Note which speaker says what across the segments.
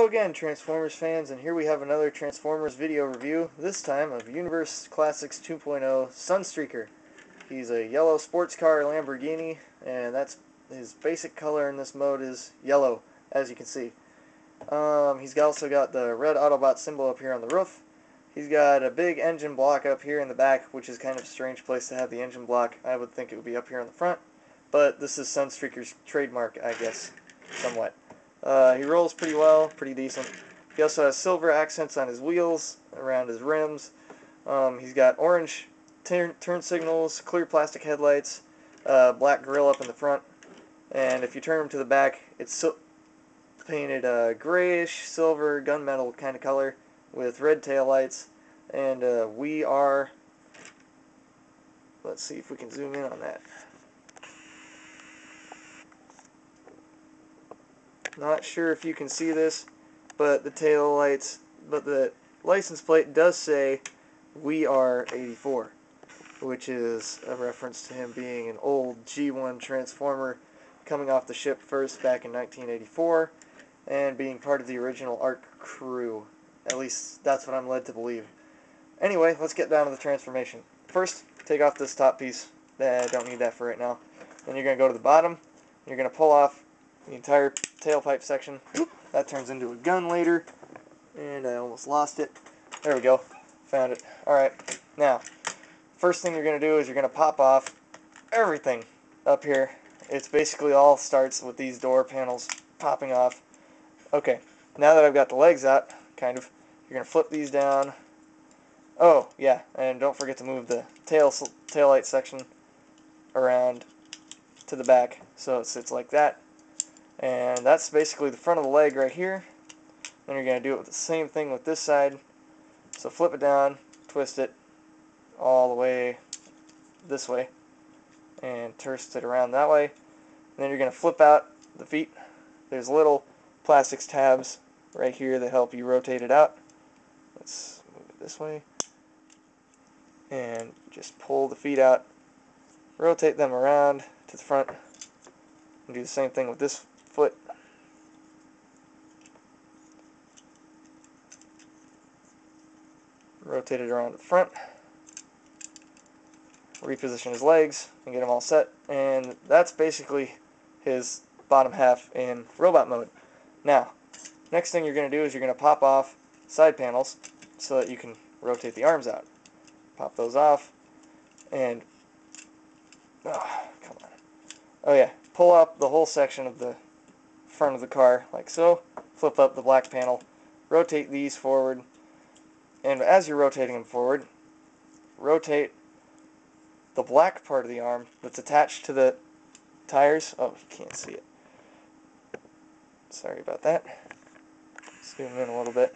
Speaker 1: again, Transformers fans, and here we have another Transformers video review, this time of Universe Classics 2.0 Sunstreaker. He's a yellow sports car Lamborghini, and that's his basic color in this mode is yellow, as you can see. He's also got the red Autobot symbol up here on the roof. He's got a big engine block up here in the back, which is kind of a strange place to have the engine block. I would think it would be up here on the front, but this is Sunstreaker's trademark, I guess, somewhat. He rolls pretty well, pretty decent. He also has silver accents on his wheels, around his rims. He's got orange turn signals, clear plastic headlights, black grille up in the front, and if you turn him to the back, it's painted grayish, silver, gunmetal kind of color with red taillights, and let's see if we can zoom in on that. Not sure if you can see this, but the license plate does say "We Are 84," which is a reference to him being an old G1 Transformer coming off the ship first back in 1984 and being part of the original ARC crew. At least that's what I'm led to believe. Anyway, let's get down to the transformation. First, take off this top piece. I don't need that for right now. Then you're going to go to the bottom, and you're going to pull off the entire tailpipe section. That turns into a gun later, and I almost lost it. There we go. Found it. Alright, now, first thing you're going to do is you're going to pop off everything up here. It's basically all starts with these door panels popping off. Okay, now that I've got the legs out, kind of, you're going to flip these down. Oh, yeah, and don't forget to move the taillight section around to the back so it sits like that. And that's basically the front of the leg right here. Then you're going to do it with the same thing with this side. So flip it down, twist it all the way this way, and twist it around that way. And then you're going to flip out the feet. There's little plastics tabs right here that help you rotate it out. Let's move it this way. And just pull the feet out, rotate them around to the front, and do the same thing with this foot. Rotate it around the front. Reposition his legs and get him all set. And that's basically his bottom half in robot mode. Now, next thing you're going to do is you're going to pop off side panels so that you can rotate the arms out. Pop those off and come on. Oh yeah, pull up the whole section of the front of the car like so. Flip up the black panel, rotate these forward, and as you're rotating them forward, rotate the black part of the arm that's attached to the tires. Oh, you can't see it. Sorry about that. Zoom in a little bit.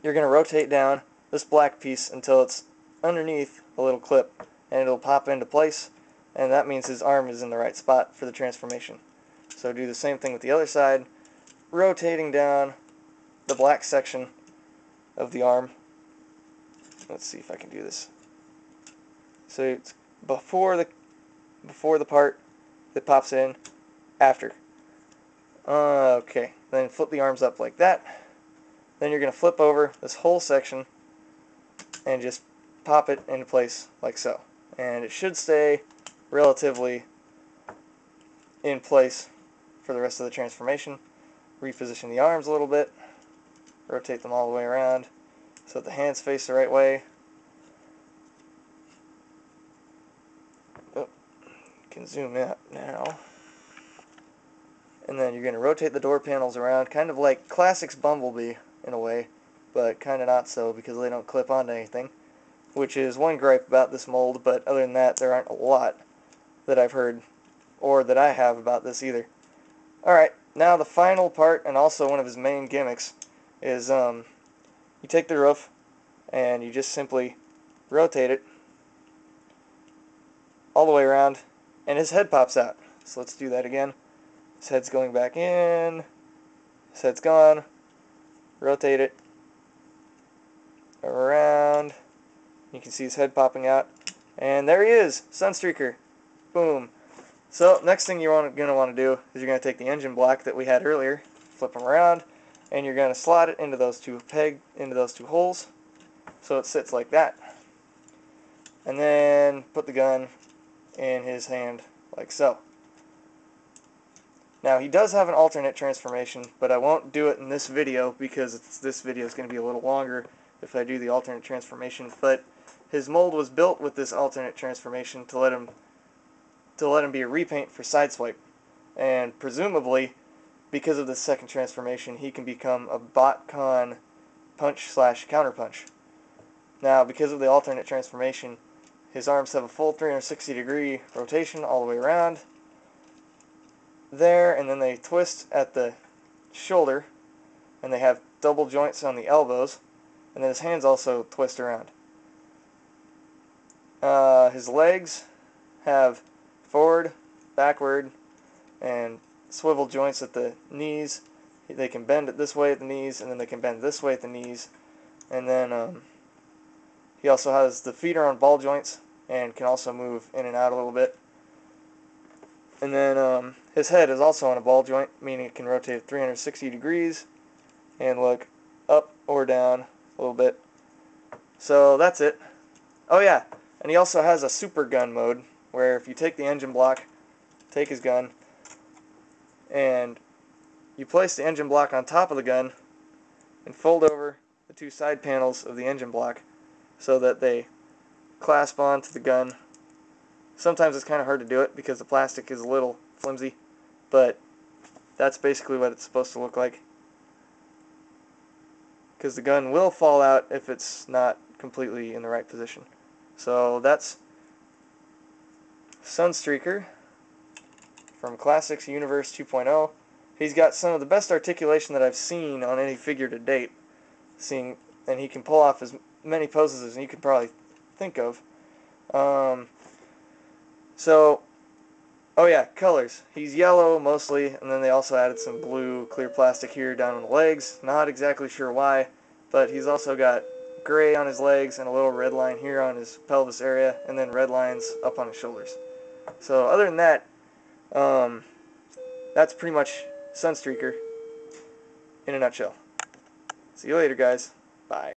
Speaker 1: You're going to rotate down this black piece until it's underneath a little clip, and it'll pop into place, and that means his arm is in the right spot for the transformation. So do the same thing with the other side, rotating down the black section of the arm. Let's see if I can do this. So it's before the part that pops in, after. Okay, then flip the arms up like that. Then you're going to flip over this whole section and just pop it into place like so. And it should stay relatively in place for the rest of the transformation. Reposition the arms a little bit. Rotate them all the way around so that the hands face the right way. Oh, you can zoom in now. And then you're going to rotate the door panels around, kind of like Classic's Bumblebee in a way, but kind of not so because they don't clip onto anything, which is one gripe about this mold, but other than that, there aren't a lot that I've heard or that I have about this either. Alright, now the final part, and also one of his main gimmicks, is you take the roof and you just simply rotate it all the way around, and his head pops out. So let's do that again. His head's going back in, his head's gone, rotate it around, you can see his head popping out, and there he is, Sunstreaker. Boom. So next thing you're going to want to do is you're going to take the engine block that we had earlier, flip them around, and you're going to slot it into those two holes, so it sits like that. And then put the gun in his hand like so. Now he does have an alternate transformation, but I won't do it in this video because this video is going to be a little longer if I do the alternate transformation. But his mold was built with this alternate transformation to let him be a repaint for Sideswipe, and presumably because of the second transformation he can become a BotCon punch/counterpunch. Now because of the alternate transformation, his arms have a full 360-degree rotation all the way around there, and then they twist at the shoulder, and they have double joints on the elbows, and then his hands also twist around. His legs have forward, backward, and swivel joints at the knees. They can bend it this way at the knees, and then they can bend this way at the knees. And then he also has the feet are on ball joints and can also move in and out a little bit. And then his head is also on a ball joint, meaning it can rotate 360 degrees and look up or down a little bit. So that's it. Oh yeah, and he also has a super gun mode, where if you take the engine block, take his gun, and you place the engine block on top of the gun and fold over the two side panels of the engine block so that they clasp onto the gun. Sometimes it's kind of hard to do it because the plastic is a little flimsy, but that's basically what it's supposed to look like. Because the gun will fall out if it's not completely in the right position. So that's Sunstreaker from Classics Universe 2.0. He's got some of the best articulation that I've seen on any figure to date. And he can pull off as many poses as you could probably think of. Oh yeah, colors. He's yellow mostly, and then they also added some blue clear plastic here down on the legs. Not exactly sure why, but he's also got gray on his legs and a little red line here on his pelvis area, and then red lines up on his shoulders. So other than that, that's pretty much Sunstreaker in a nutshell. See you later, guys. Bye.